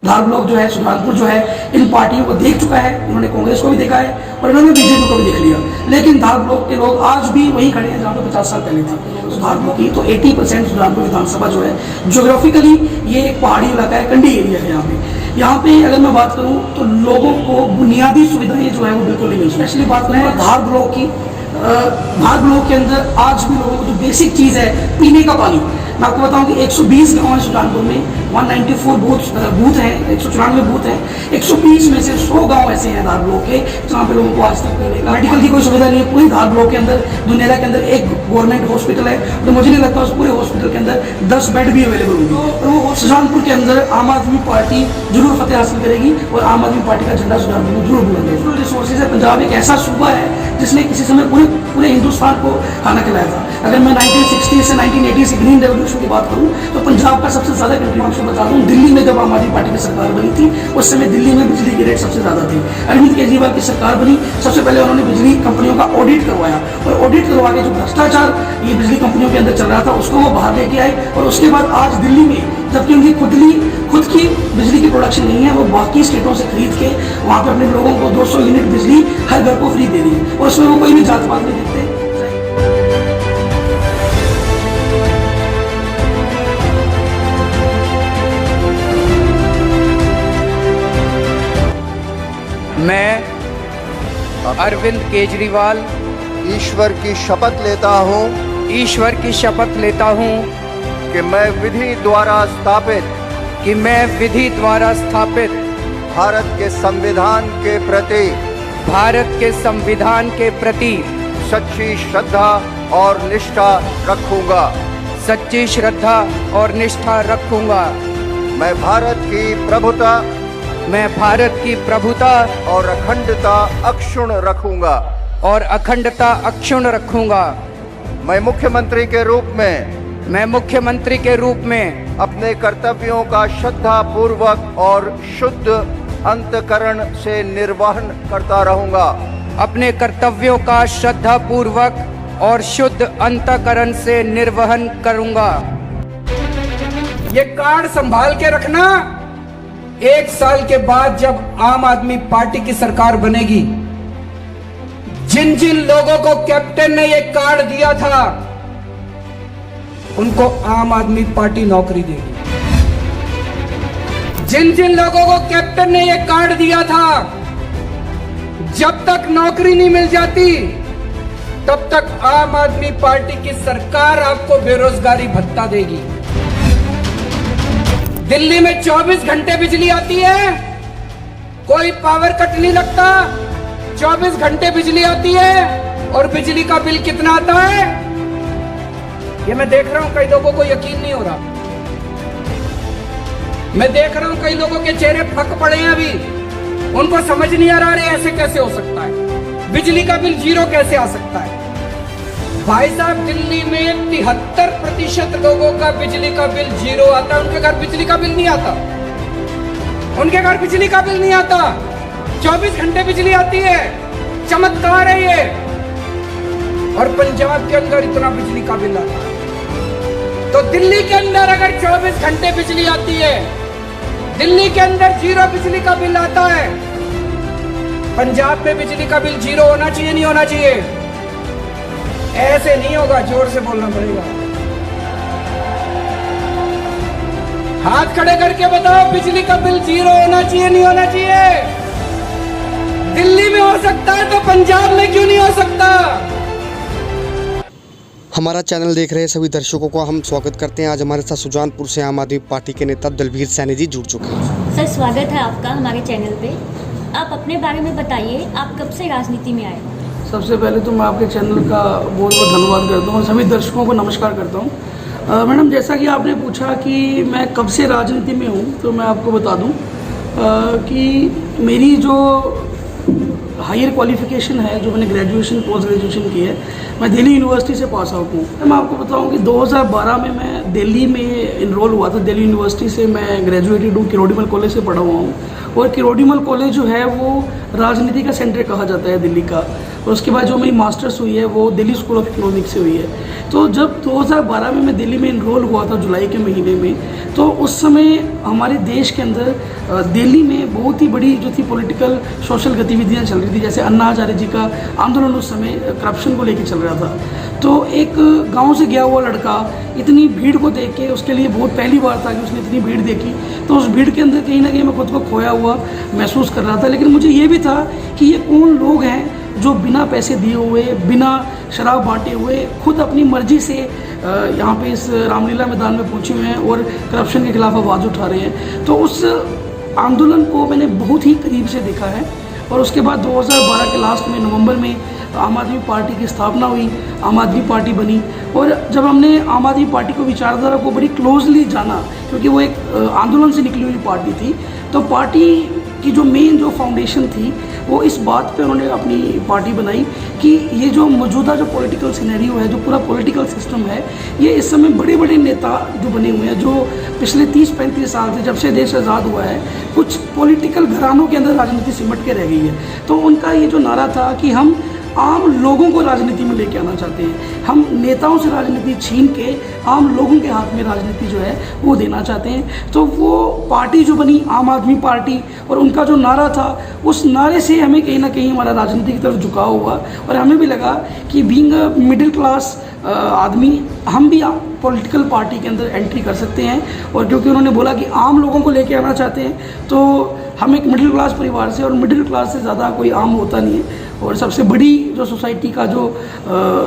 धार block जो है, सुल्तानपुर जो है, इन पार्टियों को देख चुका है। इन्होंने कांग्रेस को भी देखा है और इन्होंने बीजेपी को भी देख लिया, लेकिन धार ब्लॉक के लोग आज भी वहीं खड़े हैं जहाँ पे 50 साल पहले थे। तो धार ब्लॉक की तो 80% सुल्तानपुर विधानसभा जो है, ज्योग्राफिकली ये एक पहाड़ी इलाका है, कंडी एरिया है। यहाँ पे अगर मैं बात करूँ तो लोगों को बुनियादी सुविधाएं जो है वो बिल्कुल नहीं मिल। स्पेशली बात करें धार ब्लॉक की, धार ब्लॉक के अंदर आज भी लोगों को जो बेसिक चीज़ है पीने का पानी, मैं आपको बताऊं कि 120 गाँव है सुल्तानपुर में, 194 बूथ हैं, 194 बूथ हैं, 120 में से 100 गांव ऐसे हैं धार ब्लॉक के जहाँ पे लोगों को आज तक पीने का मेडिकल की कोई सुविधा नहीं है। पूरी धार ब्लॉक के अंदर, दुनिया के अंदर एक गवर्नमेंट हॉस्पिटल है, तो मुझे नहीं लगता उस पूरे हॉस्पिटल के अंदर 10 बेड भी अवेलेबल होंगे। और वो सुल्तानपुर के अंदर आम आदमी पार्टी जरूर फतेह हासिल करेगी और आम आदमी पार्टी का झंडा सुल्तानपुर में जरूर बुलंदेगा। रिसोर्सेज है, पंजाब एक ऐसा सूबा है जिसने किसी समय पूरे हिंदुस्तान को खाना खिलाया था। अगर मैं 1960 से 1980 से ग्रीन रेवोल्यूशन की बात करूं तो पंजाब का सबसे ज्यादा कंट्रीब्यूशन बता दूं, दिल्ली में जब आम आदमी पार्टी की सरकार बनी थी उस समय दिल्ली में बिजली के रेट सबसे ज्यादा थे। अरविंद केजरीवाल की सरकार बनी, सबसे पहले उन्होंने बिजली कंपनियों का ऑडिट करवाया और ऑडिट करवा के जो भ्रष्टाचार ये बिजली कंपनियों के अंदर चल रहा था उसको वो बाहर लेके आए। और उसके बाद आज दिल्ली में जबकि उनकी खुद की बिजली की प्रोडक्शन नहीं है, वो बाकी स्टेटों से खरीद के वहाँ पे अपने लोगों को 200 यूनिट बिजली हर घर को फ्री दे रही है और उसमें वो कोई भी जात पात नहीं देखते। मैं अरविंद केजरीवाल ईश्वर की शपथ लेता हूँ कि मैं विधि द्वारा स्थापित भारत के संविधान के प्रति सच्ची श्रद्धा और निष्ठा रखूंगा। मैं भारत की प्रभुता और अखंडता अक्षुण्ण रखूंगा। मैं मुख्यमंत्री के रूप में अपने कर्तव्यों का श्रद्धापूर्वक और शुद्ध अंतःकरण से निर्वहन करता रहूंगा। ये कार्ड संभाल के रखना। 1 साल के बाद जब आम आदमी पार्टी की सरकार बनेगी, जिन जिन लोगों को कैप्टन ने ये कार्ड दिया था उनको आम आदमी पार्टी नौकरी देगी। जिन जिन लोगों को कैप्टन ने ये कार्ड दिया था, जब तक नौकरी नहीं मिल जाती तब तक आम आदमी पार्टी की सरकार आपको बेरोजगारी भत्ता देगी। दिल्ली में 24 घंटे बिजली आती है, कोई पावर कट नहीं लगता, 24 घंटे बिजली आती है और बिजली का बिल कितना आता है ये मैं देख रहा हूं। कई लोगों को यकीन नहीं हो रहा। मैं देख रहा हूं कई लोगों के चेहरे फक पड़े हैं अभी, उनको समझ नहीं आ रहा है ऐसे कैसे हो सकता है, बिजली का बिल 0 कैसे आ सकता है। भाई साहब, दिल्ली में 73% लोगों का बिजली का बिल 0 आता है, उनके घर बिजली का बिल नहीं आता। 24 घंटे बिजली आती है, चमत्कार है ये। और पंजाब के अंदर इतना बिजली का बिल आता है। तो दिल्ली के अंदर अगर 24 घंटे बिजली आती है, दिल्ली के अंदर 0 बिजली का बिल आता है, पंजाब में बिजली का बिल 0 होना चाहिए, नहीं होना चाहिए? ऐसे नहीं होगा, जोर से बोलना पड़ेगा। हाथ खड़े करके बताओ, बिजली का बिल 0 होना चाहिए, नहीं होना चाहिए? दिल्ली में हो सकता है तो पंजाब में क्यों नहीं हो सकता? हमारा चैनल देख रहे सभी दर्शकों को हम स्वागत करते हैं। आज हमारे साथ सुजानपुर से आम आदमी पार्टी के नेता दलबीर सैनी जी जुड़ चुके हैं। सर, स्वागत है आपका हमारे चैनल पे। आप अपने बारे में बताइए, आप कब से राजनीति में आए? सबसे पहले तो मैं आपके चैनल का बहुत बहुत धन्यवाद करता हूँ और सभी दर्शकों को नमस्कार करता हूँ। मैडम, जैसा कि आपने पूछा कि मैं कब से राजनीति में हूँ, तो मैं आपको बता दूँ कि मेरी जो हायर क्वालिफिकेशन है, जो मैंने ग्रेजुएशन पोस्ट ग्रेजुएशन की है, मैं दिल्ली यूनिवर्सिटी से पास आउट हूँ। मैं आपको बताऊँ कि 2012 में मैं दिल्ली में इनरोल हुआ था। दिल्ली यूनिवर्सिटी से मैं ग्रेजुएटेड हूँ, किरोड़ीमल कॉलेज से पढ़ा हुआ हूँ। और किरोड़ीमल कॉलेज जो है वो राजनीति का सेंटर कहा जाता है दिल्ली का। और उसके बाद जो मेरी मास्टर्स हुई है वो दिल्ली स्कूल ऑफ इकोनॉमिक्स से हुई है। तो जब 2012 में मैं दिल्ली में इनरोल हुआ था जुलाई के महीने में, तो उस समय हमारे देश के अंदर दिल्ली में बहुत ही बड़ी जो थी पॉलिटिकल सोशल गतिविधियां चल रही थी। जैसे अन्ना हजारे जी का आंदोलन उस समय करप्शन को लेकर चल रहा था। तो एक गांव से गया हुआ लड़का इतनी भीड़ को देख के, उसके लिए बहुत पहली बार था कि उसने इतनी भीड़ देखी, तो उस भीड़ के अंदर कहीं ना कहीं मैं खुद को खोया हुआ महसूस कर रहा था। लेकिन मुझे ये भी था कि ये कौन लोग हैं जो बिना पैसे दिए हुए, बिना शराब बांटे हुए, खुद अपनी मर्जी से यहाँ पे इस रामलीला मैदान में पहुँचे हुए हैं और करप्शन के खिलाफ आवाज़ उठा रहे हैं। तो उस आंदोलन को मैंने बहुत ही करीब से देखा है। और उसके बाद 2012 के लास्ट में नवंबर में आम आदमी पार्टी की स्थापना हुई, आम आदमी पार्टी बनी। और जब हमने आम आदमी पार्टी को, विचारधारा को बड़ी क्लोजली जाना, क्योंकि वो एक आंदोलन से निकली हुई पार्टी थी, तो पार्टी की जो मेन जो फाउंडेशन थी वो इस बात पे उन्होंने अपनी पार्टी बनाई कि ये जो मौजूदा जो पॉलिटिकल सिनेरियो है, जो पूरा पॉलिटिकल सिस्टम है, ये इस समय बड़े बड़े नेता जो बने हुए हैं, जो पिछले 30-35 साल से, जब से देश आज़ाद हुआ है, कुछ पॉलिटिकल घरानों के अंदर राजनीति सिमट के रह गई है। तो उनका ये जो नारा था कि हम आम लोगों को राजनीति में लेके आना चाहते हैं, हम नेताओं से राजनीति छीन के आम लोगों के हाथ में राजनीति जो है वो देना चाहते हैं। तो वो पार्टी जो बनी आम आदमी पार्टी, और उनका जो नारा था, उस नारे से हमें कहीं ना कहीं हमारा राजनीति की तरफ झुकाव हुआ। और हमें भी लगा कि बीइंग अ मिडिल क्लास आदमी, हम भी पॉलिटिकल पार्टी के अंदर एंट्री कर सकते हैं। और क्योंकि उन्होंने बोला कि आम लोगों को लेके आना चाहते हैं, तो हम एक मिडिल क्लास परिवार से, और मिडिल क्लास से ज़्यादा कोई आम होता नहीं है, और सबसे बड़ी जो सोसाइटी का जो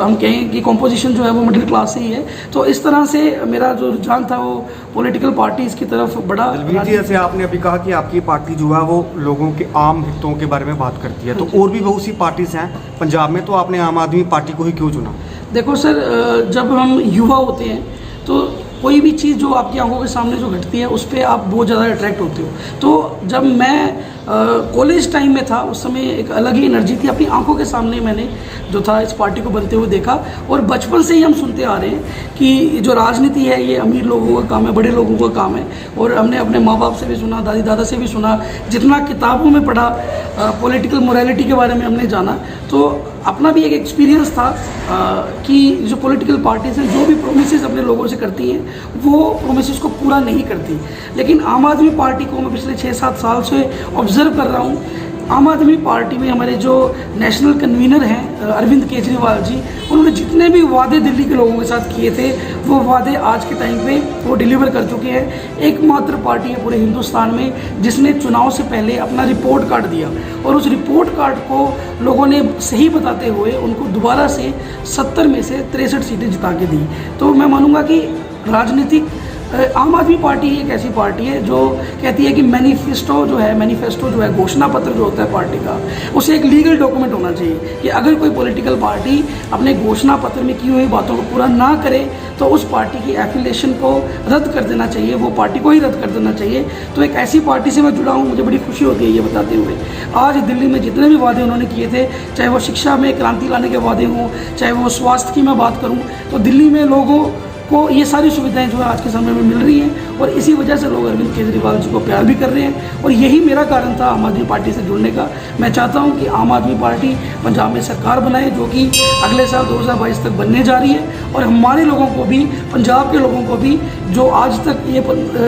हम कहें कि कॉम्पोजिशन जो है वो मिडिल क्लास से ही है। तो इस तरह से मेरा जो रुझान था वो पॉलिटिकल पार्टीज़ की तरफ बड़ा। दलवीर जी, जैसे आपने अभी कहा कि आपकी पार्टी जो है वो लोगों के आम हितों के बारे में बात करती है, तो और भी बहुत सी पार्टीज़ हैं पंजाब में, तो आपने आम आदमी पार्टी को ही क्यों चुना? देखो सर, जब हम युवा होते हैं तो कोई भी चीज़ जो आपकी आंखों के सामने जो घटती है उस पर आप बहुत ज़्यादा अट्रैक्ट होते हो। तो जब मैं कॉलेज टाइम में था, उस समय एक अलग ही एनर्जी थी, अपनी आंखों के सामने मैंने जो था इस पार्टी को बनते हुए देखा। और बचपन से ही हम सुनते आ रहे हैं कि जो राजनीति है ये अमीर लोगों का काम है, बड़े लोगों का काम है। और हमने अपने माँ बाप से भी सुना, दादी दादा से भी सुना, जितना किताबों में पढ़ा पॉलिटिकल मोरालिटी के बारे में हमने जाना, तो अपना भी एक एक्सपीरियंस था कि जो पॉलिटिकल पार्टीज़ हैं जो भी प्रोमिसेस अपने लोगों से करती हैं वो प्रोमिसेस को पूरा नहीं करती। लेकिन आम आदमी पार्टी को मैं पिछले 6-7 साल से ऑब्जर्व कर रहा हूँ। आम आदमी पार्टी में हमारे जो नेशनल कन्वीनर हैं अरविंद केजरीवाल जी, उन्होंने जितने भी वादे दिल्ली के लोगों के साथ किए थे वो वादे आज के टाइम पे वो डिलीवर कर चुके हैं। एकमात्र पार्टी है पूरे हिंदुस्तान में जिसने चुनाव से पहले अपना रिपोर्ट कार्ड दिया, और उस रिपोर्ट कार्ड को लोगों ने सही बताते हुए उनको दोबारा से 70 में से 63 सीटें जिता के दी। तो मैं मानूंगा कि राजनीतिक आम आदमी पार्टी एक ऐसी पार्टी है जो कहती है कि मैनिफेस्टो जो है घोषणा पत्र जो होता है पार्टी का, उसे एक लीगल डॉक्यूमेंट होना चाहिए कि अगर कोई पॉलिटिकल पार्टी अपने घोषणा पत्र में की हुई बातों को पूरा ना करे तो उस पार्टी की एफिलिएशन को रद्द कर देना चाहिए, वो पार्टी को ही रद्द कर देना चाहिए। तो एक ऐसी पार्टी से मैं जुड़ा हूँ, मुझे बड़ी खुशी होती है ये बताते हुए। आज दिल्ली में जितने भी वादे उन्होंने किए थे, चाहे वो शिक्षा में क्रांति लाने के वादे हों, चाहे वो स्वास्थ्य की मैं बात करूँ, तो दिल्ली में लोगों को ये सारी सुविधाएं जो है आज के समय में मिल रही हैं, और इसी वजह से लोग अरविंद केजरीवाल जी को प्यार भी कर रहे हैं। और यही मेरा कारण था आम आदमी पार्टी से जुड़ने का। मैं चाहता हूं कि आम आदमी पार्टी पंजाब में सरकार बनाए, जो कि अगले साल 2022 तक बनने जा रही है। और हमारे लोगों को भी, पंजाब के लोगों को भी, जो आज तक ये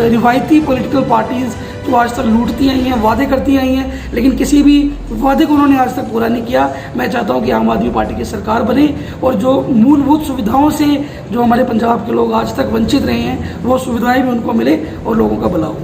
रिवायती पॉलिटिकल पार्टीज़ तो आज तक लूटती आई हैं, वादे करती आई हैं, लेकिन किसी भी वादे को उन्होंने आज तक पूरा नहीं किया। मैं चाहता हूं कि आम आदमी पार्टी की सरकार बने और जो मूलभूत सुविधाओं से जो हमारे पंजाब के लोग आज तक वंचित रहे हैं वो सुविधाएं भी उनको मिले और लोगों का भला हो।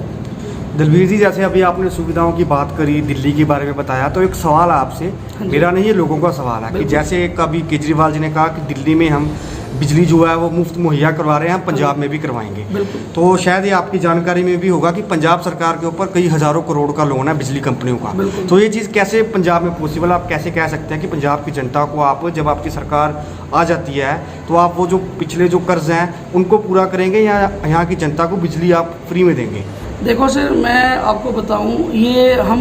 दलवीर जी, जैसे अभी आपने सुविधाओं की बात करी, दिल्ली के बारे में बताया, तो एक सवाल है आपसे, मेरा नहीं, ये लोगों का सवाल है कि जैसे कभी केजरीवाल जी ने कहा कि दिल्ली में हम बिजली जो है वो मुफ्त मुहैया करवा रहे हैं, हम पंजाब में भी करवाएंगे। तो शायद ये आपकी जानकारी में भी होगा कि पंजाब सरकार के ऊपर कई हज़ारों करोड़ का लोन है बिजली कंपनियों का। तो ये चीज़ कैसे पंजाब में पॉसिबल, आप कैसे कह सकते हैं कि पंजाब की जनता को आप, जब आपकी सरकार आ जाती है तो आप वो जो पिछले जो कर्ज हैं उनको पूरा करेंगे या यहाँ की जनता को बिजली आप फ्री में देंगे? देखो सर, मैं आपको बताऊँ, ये हम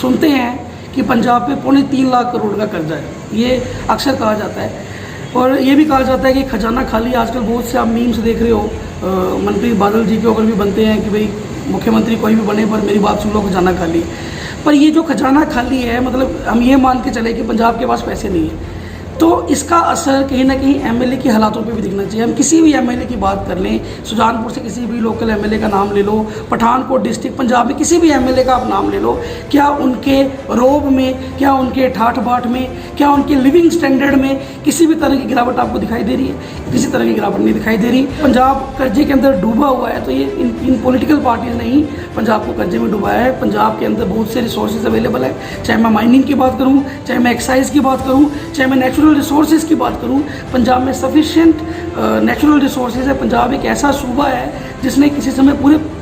सुनते हैं कि पंजाब पे 3.25 लाख करोड़ का कर्जा है, ये अक्सर कहा जाता है। और ये भी कहा जाता है कि खजाना खाली। आजकल बहुत से आप मीम्स देख रहे हो, मंत्री बादल जी के ऊपर भी बनते हैं कि भाई मुख्यमंत्री कोई भी बने पर मेरी बात सुन लो, खजाना खाली। पर ये जो खजाना खाली है, मतलब हम ये मान के चले कि पंजाब के पास पैसे नहीं है, तो इसका असर कहीं ना कहीं एमएलए की हालातों पे भी दिखना चाहिए। हम किसी भी एमएलए की बात कर लें, सुजानपुर से किसी भी लोकल एमएलए का नाम ले लो, पठानकोट डिस्ट्रिक्ट पंजाब में किसी भी एमएलए का आप नाम ले लो, क्या उनके रोब में, क्या उनके ठाठ बाट में, क्या उनके लिविंग स्टैंडर्ड में किसी भी तरह की गिरावट आपको दिखाई दे रही है? किसी तरह की गिरावट नहीं दिखाई दे रही। पंजाब कर्जे के अंदर डूबा हुआ है, तो ये इन पॉलिटिकल पार्टीज ने ही पंजाब को कर्जे में डुबाया है। पंजाब के अंदर बहुत से रिसोर्सेज अवेलेबल है, चाहे मैं माइनिंग की बात करूँ, चाहे मैं एक्साइज की बात करूँ, चाहे मैं नेचुरल रिसोर्सेज की बात करूं। पंजाब में सफिशिएंट नेचुरल रिसोर्सेज है। पंजाब एक ऐसा सूबा है जिसने किसी समय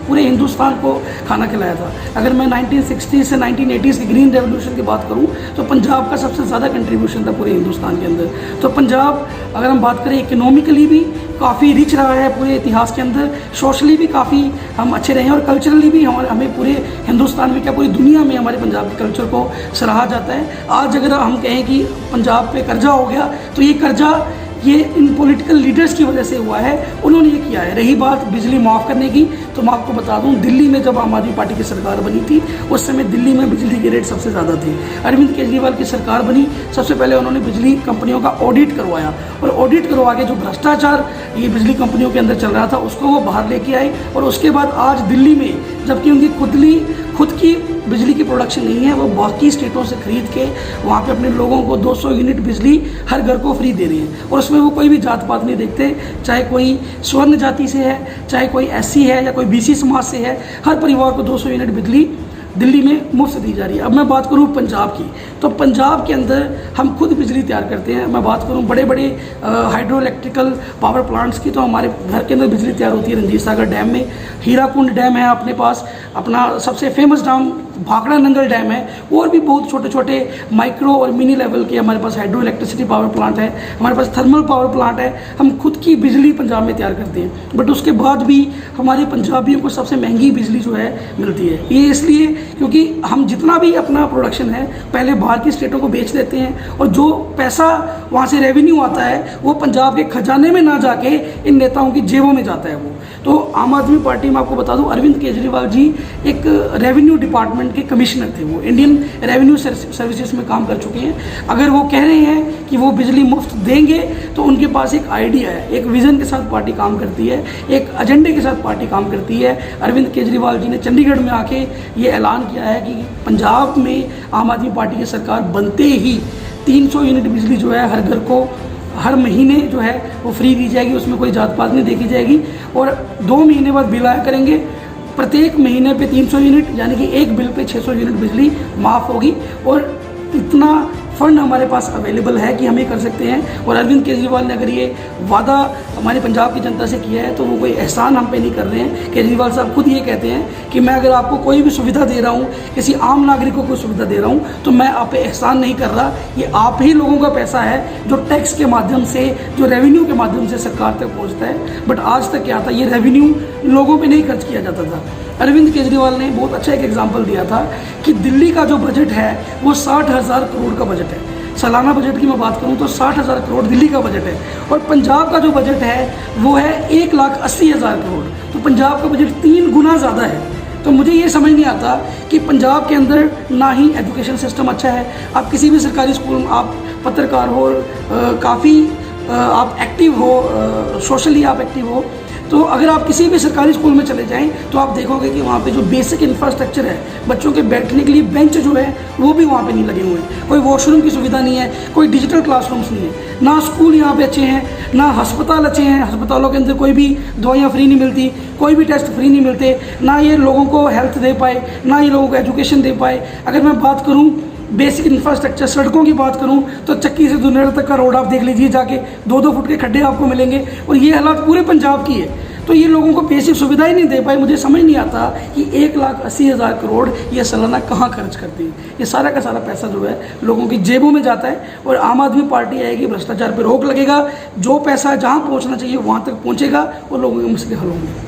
पूरे हिंदुस्तान को खाना खिलाया था। अगर मैं 1960 से 1980s की ग्रीन रेवोल्यूशन की बात करूं तो पंजाब का सबसे ज़्यादा कंट्रीब्यूशन था पूरे हिंदुस्तान के अंदर। तो पंजाब, अगर हम बात करें इकोनॉमिकली भी काफ़ी रिच रहा है पूरे इतिहास के अंदर, सोशली भी काफ़ी हम अच्छे रहे हैं, और कल्चरली भी हमें पूरे हिंदुस्तान में क्या पूरी दुनिया में हमारे पंजाब के कल्चर को सराहा जाता है। आज अगर हम कहें कि पंजाब पे कर्जा हो गया, तो ये कर्जा ये इन पॉलिटिकल लीडर्स की वजह से हुआ है, उन्होंने ये किया है। रही बात बिजली माफ़ करने की, तो मैं आपको बता दूं, दिल्ली में जब आम आदमी पार्टी की सरकार बनी थी, उस समय दिल्ली में बिजली के रेट सबसे ज़्यादा थे। अरविंद केजरीवाल की सरकार बनी, सबसे पहले उन्होंने बिजली कंपनियों का ऑडिट करवाया, और ऑडिट करवा के जो भ्रष्टाचार ये बिजली कंपनियों के अंदर चल रहा था उसको वो बाहर लेके आए। और उसके बाद आज दिल्ली में, जबकि उनकी खुद की बिजली की प्रोडक्शन नहीं है, वो बाकी स्टेटों से खरीद के वहाँ पे अपने लोगों को 200 यूनिट बिजली हर घर को फ्री दे रही है। और उसमें वो कोई भी जात पात नहीं देखते, चाहे कोई स्वर्ण जाति से है, चाहे कोई एससी है, या कोई बीसी समाज से है, हर परिवार को 200 यूनिट बिजली दिल्ली में मुफ्त दी जा रही है। अब मैं बात करूँ पंजाब की, तो पंजाब के अंदर हम खुद बिजली तैयार करते हैं। मैं बात करूँ बड़े बड़े हाइड्रो इलेक्ट्रिकल पावर प्लांट्स की, तो हमारे घर के अंदर बिजली तैयार होती है रंजीत सागर डैम में। हीराकुंड डैम है अपने पास, अपना सबसे famous dam Bhakra Nangal dam है, और भी बहुत छोटे छोटे माइक्रो और मिनी लेवल के हमारे पास हाइड्रो इलेक्ट्रिसिटी पावर प्लांट है, हमारे पास थर्मल पावर प्लांट है। हम खुद की बिजली पंजाब में तैयार करते हैं, बट उसके बाद भी हमारे पंजाबियों को सबसे महंगी बिजली जो है मिलती है। ये इसलिए क्योंकि हम जितना भी अपना प्रोडक्शन है पहले बाहर की स्टेटों को बेच देते हैं, और जो पैसा वहाँ से रेवेन्यू आता है वो पंजाब के खजाने में ना जाके इन नेताओं की जेबों में जाता है वो। तो आम आदमी पार्टी में आपको बता दूं, अरविंद केजरीवाल जी एक रेवेन्यू डिपार्टमेंट के कमिश्नर थे, वो इंडियन रेवेन्यू सर्विसेज में काम कर चुके हैं। अगर वो कह रहे हैं कि वो बिजली मुफ्त देंगे, तो उनके पास एक आइडिया है, एक विजन के साथ पार्टी काम करती है, एक एजेंडे के साथ पार्टी काम करती है। अरविंद केजरीवाल जी ने चंडीगढ़ में आके ये ऐलान किया है कि पंजाब में आम आदमी पार्टी की सरकार बनते ही 300 यूनिट बिजली जो है हर घर को हर महीने जो है वो फ्री दी जाएगी, उसमें कोई जात पात नहीं देखी जाएगी। और 2 महीने बाद बिल आया करेंगे, प्रत्येक महीने पे 300 यूनिट, यानी कि एक बिल पे 600 यूनिट बिजली माफ़ होगी। और इतना फंड हमारे पास अवेलेबल है कि हम ये कर सकते हैं। और अरविंद केजरीवाल ने अगर ये वादा हमारी पंजाब की जनता से किया है, तो वो कोई एहसान हम पे नहीं कर रहे हैं। केजरीवाल साहब खुद ये कहते हैं कि मैं अगर आपको कोई भी सुविधा दे रहा हूँ, किसी आम नागरिक को कोई सुविधा दे रहा हूँ, तो मैं आप पे एहसान नहीं कर रहा। ये आप ही लोगों का पैसा है जो टैक्स के माध्यम से, जो रेवेन्यू के माध्यम से सरकार तक पहुँचता है। बट आज तक क्या था, ये रेवेन्यू लोगों पर नहीं खर्च किया जाता था। अरविंद केजरीवाल ने बहुत अच्छा एक एग्जाम्पल दिया था कि दिल्ली का जो बजट है वो 60,000 करोड़ का बजट है। सालाना बजट की मैं बात करूं तो 60,000 करोड़ दिल्ली का बजट है, और पंजाब का जो बजट है वो है 1,80,000 करोड़। तो पंजाब का बजट 3 गुना ज़्यादा है। तो मुझे ये समझ नहीं आता कि पंजाब के अंदर ना ही एजुकेशन सिस्टम अच्छा है। आप किसी भी सरकारी स्कूल, आप पत्रकार हो, काफ़ी आप एक्टिव हो, सोशली आप एक्टिव हो, तो अगर आप किसी भी सरकारी स्कूल में चले जाएं तो आप देखोगे कि वहाँ पे जो बेसिक इंफ्रास्ट्रक्चर है, बच्चों के बैठने के लिए बेंच जो है वो भी वहाँ पे नहीं लगे हुए हैं, कोई वॉशरूम की सुविधा नहीं है, कोई डिजिटल क्लासरूम्स नहीं है, ना स्कूल यहाँ पे अच्छे हैं, ना अस्पताल अच्छे हैं। अस्पतालों के अंदर कोई भी दवाइयाँ फ्री नहीं मिलती, कोई भी टेस्ट फ्री नहीं मिलते, ना ये लोगों को हेल्थ दे पाए, ना ये लोगों को एजुकेशन दे पाए। अगर मैं बात करूँ बेसिक इंफ्रास्ट्रक्चर, सड़कों की बात करूं तो चक्की से दुनेड़ तक का रोड आप देख लीजिए, जाके 2-2 फुट के खड्डे आपको मिलेंगे, और ये हालात पूरे पंजाब की है। तो ये लोगों को बेसिक सुविधा ही नहीं दे पाए। मुझे समझ नहीं आता कि 1,80,000 करोड़ ये सालाना कहाँ खर्च करती है। ये सारा का सारा पैसा जो है लोगों की जेबों में जाता है, और आम आदमी पार्टी आएगी, भ्रष्टाचार पर रोक लगेगा, जो पैसा जहाँ पहुँचना चाहिए वहाँ तक पहुँचेगा और लोगों के मसले हल होंगे।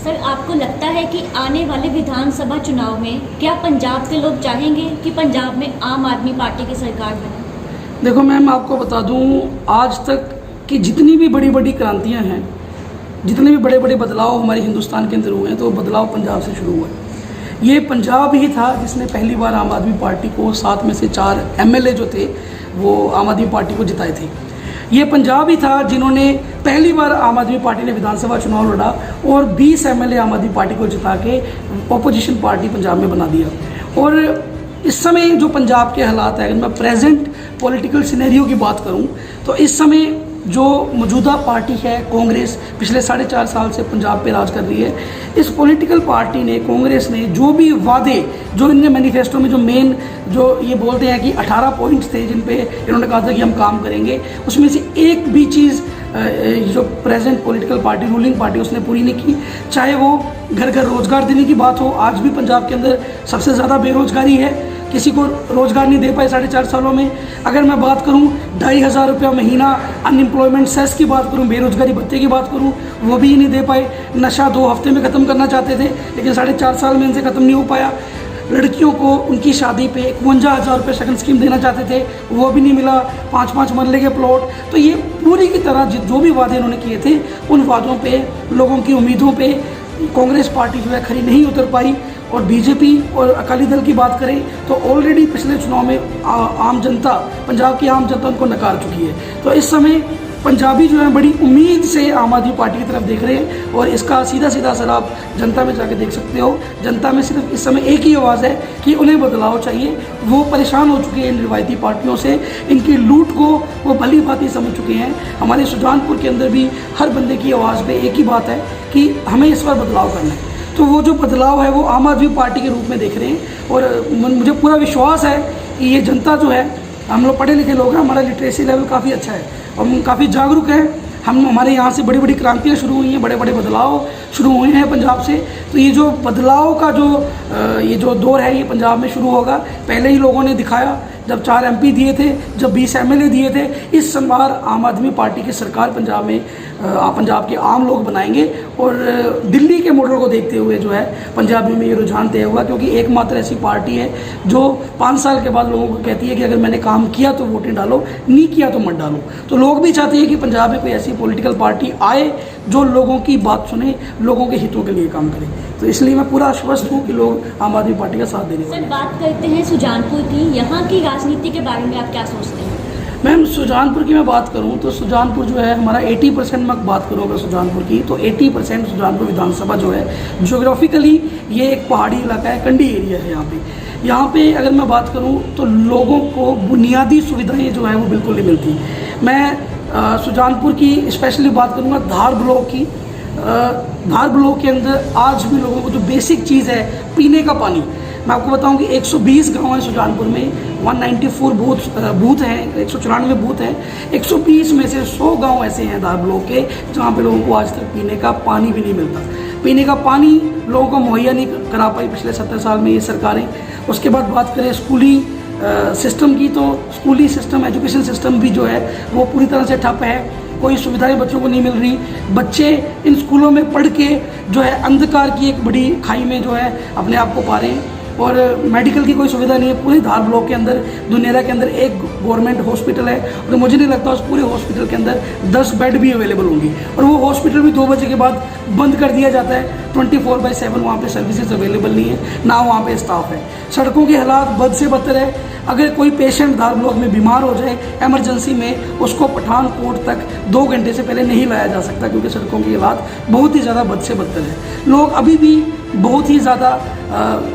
सर, आपको लगता है कि आने वाले विधानसभा चुनाव में क्या पंजाब के लोग चाहेंगे कि पंजाब में आम आदमी पार्टी की सरकार बने? देखो मैम, आपको बता दूं, आज तक की जितनी भी बड़ी बड़ी क्रांतियां हैं, जितने भी बड़े बड़े बदलाव हमारे हिंदुस्तान के अंदर हुए हैं, तो वो बदलाव पंजाब से शुरू हुआ है। ये पंजाब ही था जिसने पहली बार आम आदमी पार्टी को 7 में से 4 एमएलए जो थे वो आम आदमी पार्टी को जिताए थे। ये पंजाब ही था जिन्होंने पहली बार आम आदमी पार्टी ने विधानसभा चुनाव लड़ा और 20 एमएलए आम आदमी पार्टी को जिता के ऑपोजिशन पार्टी पंजाब में बना दिया। और इस समय जो पंजाब के हालात है, अगर मैं प्रेजेंट पॉलिटिकल सिनेरियो की बात करूं तो इस समय जो मौजूदा पार्टी है कांग्रेस, पिछले 4.5 साल से पंजाब पे राज कर रही है। इस पॉलिटिकल पार्टी ने, कांग्रेस ने जो भी वादे, जो इनने मैनिफेस्टो में जो मेन जो ये बोलते हैं कि 18 पॉइंट्स थे जिन पे इन्होंने कहा था कि हम काम करेंगे, उसमें से एक भी चीज़ जो present political party, ruling party, उसने पूरी नहीं की। चाहे वो घर घर रोजगार देने की बात हो, आज भी पंजाब के अंदर सबसे ज़्यादा बेरोजगारी है, किसी को रोजगार नहीं दे पाए 4.5 सालों में। अगर मैं बात करूं 2,500 रुपया महीना अनएम्प्लॉयमेंट सेस की बात करूं, बेरोजगारी भत्ते की बात करूं, वो भी नहीं दे पाए। नशा 2 हफ्ते में ख़त्म करना चाहते थे लेकिन 4.5 साल में इनसे ख़त्म नहीं हो पाया। लड़कियों को उनकी शादी पे 51,000 रुपये शगन स्कीम देना चाहते थे, वो भी नहीं मिला। 5-5 मरले के प्लॉट। तो ये पूरी की तरह जो भी वादे इन्होंने किए थे, उन वादों पे, लोगों की उम्मीदों पे कांग्रेस पार्टी जो है खरी नहीं उतर पाई। और बीजेपी और अकाली दल की बात करें तो ऑलरेडी पिछले चुनाव में आम जनता, पंजाब की आम जनता उनको नकार चुकी है। तो इस समय पंजाबी जो है बड़ी उम्मीद से आम आदमी पार्टी की तरफ देख रहे हैं और इसका सीधा सीधा असर आप जनता में जाके देख सकते हो। जनता में सिर्फ इस समय एक ही आवाज़ है कि उन्हें बदलाव चाहिए। वो परेशान हो चुके हैं इन रिवायती पार्टियों से, इनकी लूट को वो भली भांति समझ चुके हैं। हमारे सुजानपुर के अंदर भी हर बंदे की आवाज़ पे एक ही बात है कि हमें इस पर बदलाव करना है। तो वो जो बदलाव है वो आम आदमी पार्टी के रूप में देख रहे हैं और मुझे पूरा विश्वास है कि ये जनता जो है, हम लोग पढ़े लिखे लोग हैं, हमारा लिटरेसी लेवल काफ़ी अच्छा है, हम काफ़ी जागरूक हैं। हमारे यहाँ से बड़ी बड़ी क्रांतियाँ शुरू हुई हैं, बड़े बड़े बदलाव शुरू हुए हैं पंजाब से। तो ये जो बदलाव का ये जो दौर है ये पंजाब में शुरू होगा। पहले ही लोगों ने दिखाया जब 4 MP दिए थे, जब 20 MLA दिए थे। इस बार आम आदमी पार्टी की सरकार पंजाब में पंजाब के आम लोग बनाएंगे और दिल्ली के मॉडल को देखते हुए जो है पंजाबी में ये रुझान तय होगा, क्योंकि एकमात्र ऐसी पार्टी है जो 5 साल के बाद लोगों को कहती है कि अगर मैंने काम किया तो वोटें डालो, नहीं किया तो मत डालो। तो लोग भी चाहते हैं कि पंजाब में कोई ऐसी पॉलिटिकल पार्टी आए जो लोगों की बात सुने, लोगों के हितों के लिए काम करे। तो इसलिए मैं पूरा आश्वस्त हूँ कि लोग आम आदमी पार्टी का साथ देने वाले हैं। सर, बात करते हैं सुजानपुर की, यहाँ की राजनीति के बारे में आप क्या सोचते हैं? मैम, सुजानपुर की मैं बात करूं तो सुजानपुर जो है हमारा 80% मैं बात करूँ अगर सुजानपुर की तो 80% सुजानपुर विधानसभा जो है ज्योग्राफिकली ये एक पहाड़ी इलाका है, कंडी एरिया है। यहाँ पे अगर मैं बात करूं तो लोगों को बुनियादी सुविधाएं जो है वो बिल्कुल नहीं मिलती। मैं सुजानपुर की स्पेशली बात करूँगा धार ब्लॉक की। धार ब्लॉक के अंदर आज भी लोगों को जो बेसिक चीज़ है पीने का पानी, मैं आपको बताऊं कि 120 गांव हैं सुजानपुर में, 194 बूथ हैं, 194 बूथ हैं। 120 में से 100 गांव ऐसे हैं धार ब्लॉक के जहां पे लोगों को आज तक पीने का पानी भी नहीं मिलता। पीने का पानी लोगों को मुहैया नहीं करा पाई पिछले 70 साल में ये सरकारें। उसके बाद बात करें स्कूली सिस्टम की तो स्कूली सिस्टम, एजुकेशन सिस्टम भी जो है वो पूरी तरह से ठप है। कोई सुविधाएं बच्चों को नहीं मिल रही। बच्चे इन स्कूलों में पढ़ के जो है अंधकार की एक बड़ी खाई में जो है अपने आप को पा रहे हैं। और मेडिकल की कोई सुविधा नहीं है। पूरे धार ब्लॉक के अंदर, दुनिया के अंदर एक गवर्नमेंट हॉस्पिटल है और मुझे नहीं लगता उस पूरे हॉस्पिटल के अंदर 10 बेड भी अवेलेबल होंगी। और वो हॉस्पिटल भी 2 बजे के बाद बंद कर दिया जाता है। 24/7 वहाँ पे सर्विसेज अवेलेबल नहीं है, ना वहाँ पे स्टाफ है। सड़कों के हालात बद से बदतर है। अगर कोई पेशेंट धार ब्लॉक में बीमार हो जाए इमरजेंसी में, उसको पठानकोट तक 2 घंटे से पहले नहीं लाया जा सकता, क्योंकि सड़कों की हालात बहुत ही ज़्यादा बद से बदतर है। लोग अभी भी बहुत ही ज़्यादा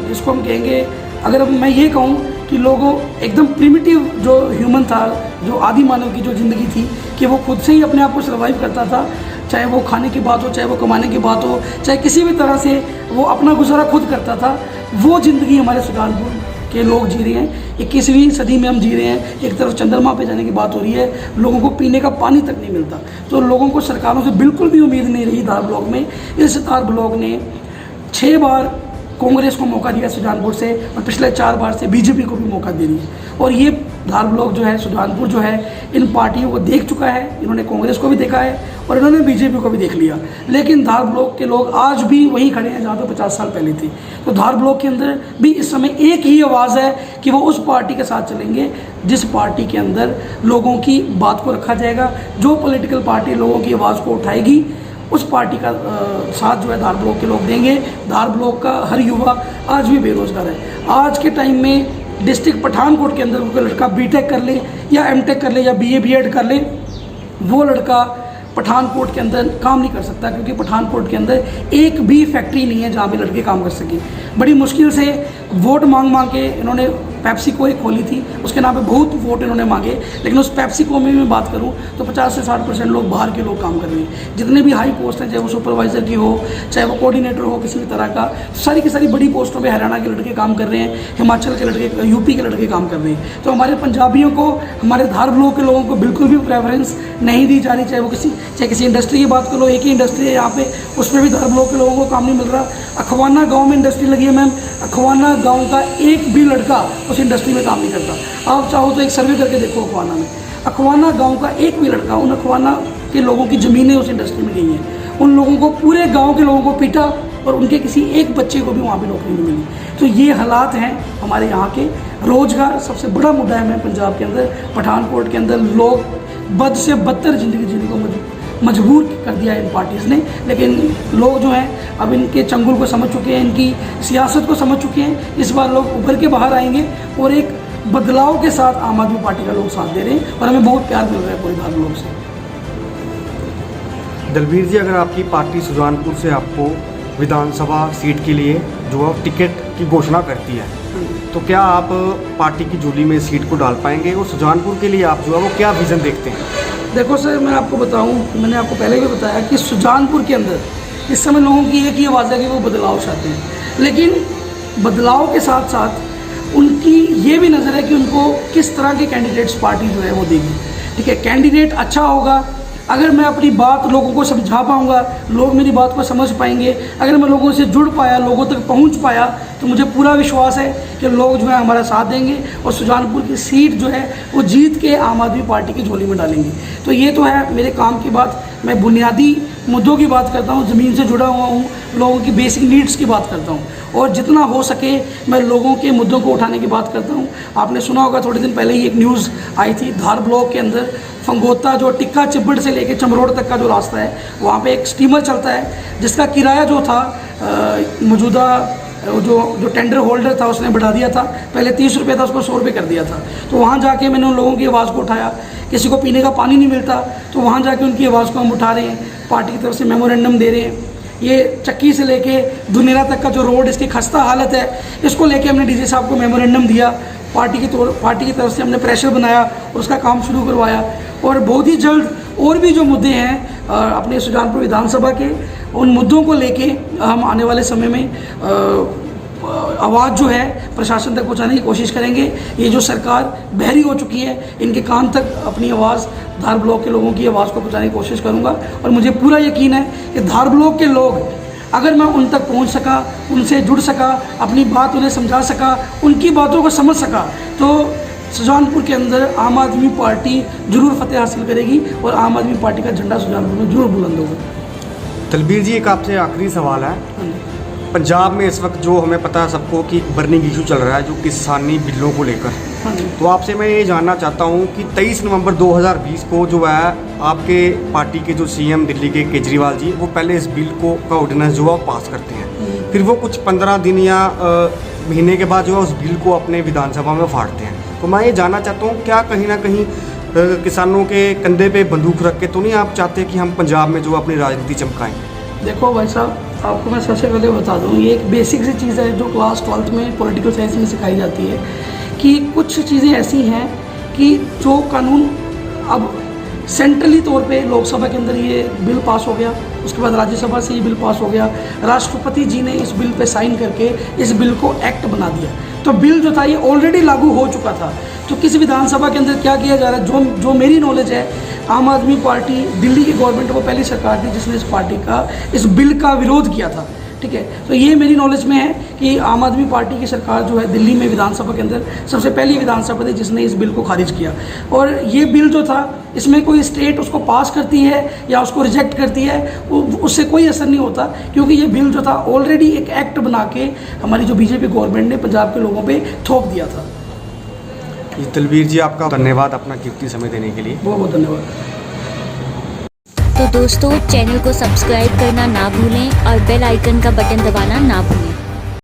जिसको हम कहेंगे, अगर मैं ये कहूँ कि लोगों एकदम प्रिमिटिव जो ह्यूमन था, जो आदि मानव की जो ज़िंदगी थी कि वो खुद से ही अपने आप को सर्वाइव करता था, चाहे वो खाने की बात हो, चाहे वो कमाने की बात हो, चाहे किसी भी तरह से वो अपना गुजारा खुद करता था, वो ज़िंदगी हमारे सुजानपुर के लोग जी रहे हैं। 21वीं सदी में हम जी रहे हैं। एक तरफ चंद्रमा पे जाने की बात हो रही है, लोगों को पीने का पानी तक नहीं मिलता। तो लोगों को सरकारों से बिल्कुल भी उम्मीद नहीं रही धार ब्लॉक में। इस धार ब्लॉक ने 6 बार कांग्रेस को मौका दिया सुजानपुर से और पिछले 4 बार से बीजेपी को भी मौका दे दिया। और ये धार ब्लॉक जो है, सुजानपुर जो है, इन पार्टियों को देख चुका है। इन्होंने कांग्रेस को भी देखा है और इन्होंने बीजेपी को भी देख लिया। लेकिन धार ब्लॉक के लोग आज भी वहीं खड़े हैं जहाँ पे 50 साल पहले थे। तो धार ब्लॉक के अंदर भी इस समय एक ही आवाज़ है कि वो उस पार्टी के साथ चलेंगे जिस पार्टी के अंदर लोगों की बात को रखा जाएगा। जो पॉलिटिकल पार्टी लोगों की आवाज़ को उठाएगी उस पार्टी का साथ जो है धार ब्लॉक के लोग देंगे। धार ब्लॉक का हर युवा आज भी बेरोजगार है। आज के टाइम में डिस्ट्रिक्ट पठानकोट के अंदर कोई लड़का बीटेक कर ले या एमटेक कर ले या बीए बीएड कर ले, वो लड़का पठानकोट के अंदर काम नहीं कर सकता, क्योंकि पठानकोट के अंदर एक भी फैक्ट्री नहीं है जहाँ पे लड़के काम कर सकें। बड़ी मुश्किल से वोट मांग के इन्होंने पेप्सिको एक खोली थी, उसके नाम पे बहुत वोट इन्होंने मांगे, लेकिन उस पेप्सिको में मैं बात करूं तो 50 से 60% लोग बाहर के लोग काम कर रहे हैं। जितने भी हाई पोस्ट हैं, चाहे वो सुपरवाइज़र की हो, चाहे वो कोऑर्डिनेटर हो, किसी भी तरह का, सारी की सारी बड़ी पोस्टों पे हरियाणा के लड़के काम कर रहे हैं, हिमाचल के लड़के, यूपी के लड़के काम कर रहे हैं। तो हमारे पंजाबियों को, हमारे धार ब्लॉक के लोगों को बिल्कुल भी प्रेफरेंस नहीं दी जा रही। चाहे किसी इंडस्ट्री की बात कर लो, एक ही इंडस्ट्री है यहाँ पे, उसमें भी धार ब्लॉक के लोगों को काम नहीं मिल रहा। अखवाना गाँव में इंडस्ट्री लगी है मैम, अखवाना गाँव का एक भी लड़का उस इंडस्ट्री में काम नहीं करता। आप चाहो तो एक सर्वे करके देखो अखवाना में, अखवाना गांव का एक भी लड़का, उन अखवाना के लोगों की ज़मीनें उस इंडस्ट्री में गई हैं। उन लोगों को, पूरे गांव के लोगों को पीटा और उनके किसी एक बच्चे को भी वहाँ पे नौकरी नहीं मिली। तो ये हालात हैं हमारे यहाँ के। रोज़गार सबसे बड़ा मुद्दा है। मैं पंजाब के अंदर, पठानकोट के अंदर लोग बद से बदतर ज़िंदगी जीने को मजबूर कर दिया है इन पार्टीज़ ने। लेकिन लोग जो हैं अब इनके चंगुल को समझ चुके हैं, इनकी सियासत को समझ चुके हैं। इस बार लोग उभर के बाहर आएंगे और एक बदलाव के साथ आम आदमी पार्टी का लोग साथ दे रहे हैं और हमें बहुत प्यार मिल रहा है पूरे धार लोग से। दलबीर जी, अगर आपकी पार्टी सुजानपुर से आपको विधानसभा सीट के लिए जो है टिकट की घोषणा करती है, तो क्या आप पार्टी की झोली में सीट को डाल पाएंगे और सुजानपुर के लिए आप जो है वो क्या विज़न देखते हैं? देखो सर, मैं आपको बताऊं, मैंने आपको पहले भी बताया कि सुजानपुर के अंदर इस समय लोगों की एक ही आवाज़ है कि वो बदलाव चाहते हैं। लेकिन बदलाव के साथ साथ उनकी ये भी नज़र है कि उनको किस तरह के कैंडिडेट्स पार्टी जो है वो देगी। ठीक है, कैंडिडेट अच्छा होगा, अगर मैं अपनी बात लोगों को समझा पाऊंगा, लोग मेरी बात को समझ पाएंगे, अगर मैं लोगों से जुड़ पाया, लोगों तक पहुंच पाया, तो मुझे पूरा विश्वास है कि लोग जो है हमारा साथ देंगे और सुजानपुर की सीट जो है वो जीत के आम आदमी पार्टी की झोली में डालेंगे। तो ये तो है मेरे काम की बात। मैं बुनियादी मुद्दों की बात करता हूँ, ज़मीन से जुड़ा हुआ हूँ, लोगों की बेसिक नीड्स की बात करता हूँ और जितना हो सके मैं लोगों के मुद्दों को उठाने की बात करता हूँ। आपने सुना होगा, थोड़े दिन पहले ही एक न्यूज़ आई थी, धार ब्लॉक के अंदर फंगोता जो टिक्का चिब्बड़ से लेके चमरोड़ तक का जो रास्ता है, वहाँ पे एक स्टीमर चलता है जिसका किराया जो था मौजूदा जो टेंडर होल्डर था उसने बढ़ा दिया था। पहले 30 रुपये था, उसको 100 रुपये कर दिया था। तो वहाँ जाके मैंने उन लोगों की आवाज़ को उठाया। किसी को पीने का पानी नहीं मिलता, तो वहाँ जाके उनकी आवाज़ को हम उठा रहे हैं, पार्टी की तरफ से मेमोरेंडम दे रहे हैं। ये चक्की से लेके दुनेरा तक का जो रोड, इसकी खस्ता हालत है, इसको लेके हमने डीजी साहब को मेमोरेंडम दिया। पार्टी की तरफ से हमने प्रेशर बनाया और उसका काम शुरू करवाया। और बहुत ही जल्द और भी जो मुद्दे हैं अपने सुजानपुर विधानसभा के, उन मुद्दों को लेके हम आने वाले समय में आवाज़ जो है प्रशासन तक पहुंचाने की कोशिश करेंगे। ये जो सरकार बहरी हो चुकी है, इनके कान तक अपनी आवाज़, धार ब्लॉक के लोगों की आवाज़ को पहुंचाने की कोशिश करूंगा। और मुझे पूरा यकीन है कि धार ब्लॉक के लोग, अगर मैं उन तक पहुंच सका, उनसे जुड़ सका, अपनी बात उन्हें समझा सका, उनकी बातों को समझ सका, तो सुजानपुर के अंदर आम आदमी पार्टी जरूर फतेह हासिल करेगी और आम आदमी पार्टी का झंडा सुजानपुर में जरूर बुलंद होगा। दलबीर जी, एक आपसे आखिरी सवाल है। पंजाब में इस वक्त जो हमें पता है सबको कि बर्निंग इशू चल रहा है, जो किसानी बिलों को लेकर, तो आपसे मैं ये जानना चाहता हूँ कि 23 नवंबर 2020 को जो है आपके पार्टी के जो सीएम दिल्ली के केजरीवाल जी, वो पहले इस बिल का ऑर्डिनेंस जो है पास करते हैं, फिर वो कुछ 15 दिन या महीने के बाद जो है उस बिल को अपने विधानसभा में फाड़ते हैं। तो मैं ये जानना चाहता हूँ, क्या कहीं ना कहीं किसानों के कंधे पे बंदूक रख के तो नहीं आप चाहते कि हम पंजाब में जो अपनी राजनीति चमकाएं? देखो भाई साहब, आपको मैं सबसे पहले बता दूं, ये एक बेसिक सी चीज़ है जो क्लास 12th में पॉलिटिकल साइंस में सिखाई जाती है कि कुछ चीज़ें ऐसी हैं कि जो कानून अब सेंट्रली तौर पे लोकसभा के अंदर ये बिल पास हो गया, उसके बाद राज्यसभा से ये बिल पास हो गया, राष्ट्रपति जी ने इस बिल पे साइन करके इस बिल को एक्ट बना दिया। तो बिल जो था ये ऑलरेडी लागू हो चुका था। तो किसी विधानसभा के अंदर क्या किया जा रहा है, जो मेरी नॉलेज है, आम आदमी पार्टी दिल्ली की गवर्नमेंट वो पहली सरकार थी जिसने इस बिल का विरोध किया था। ठीक है, तो ये मेरी नॉलेज में है कि आम आदमी पार्टी की सरकार जो है दिल्ली में विधानसभा के अंदर सबसे पहली विधानसभा थी जिसने इस बिल को खारिज किया। और ये बिल जो था, इसमें कोई स्टेट उसको पास करती है या उसको रिजेक्ट करती है, उससे कोई असर नहीं होता, क्योंकि ये बिल जो था ऑलरेडी एक एक्ट बना के हमारी जो बीजेपी गवर्नमेंट ने पंजाब के लोगों पर थोप दिया था। दलबीर जी, आपका धन्यवाद अपना कीमती समय देने के लिए। बहुत बहुत धन्यवाद। तो दोस्तों चैनल को सब्सक्राइब करना ना भूलें और बेल आइकन का बटन दबाना ना भूलें।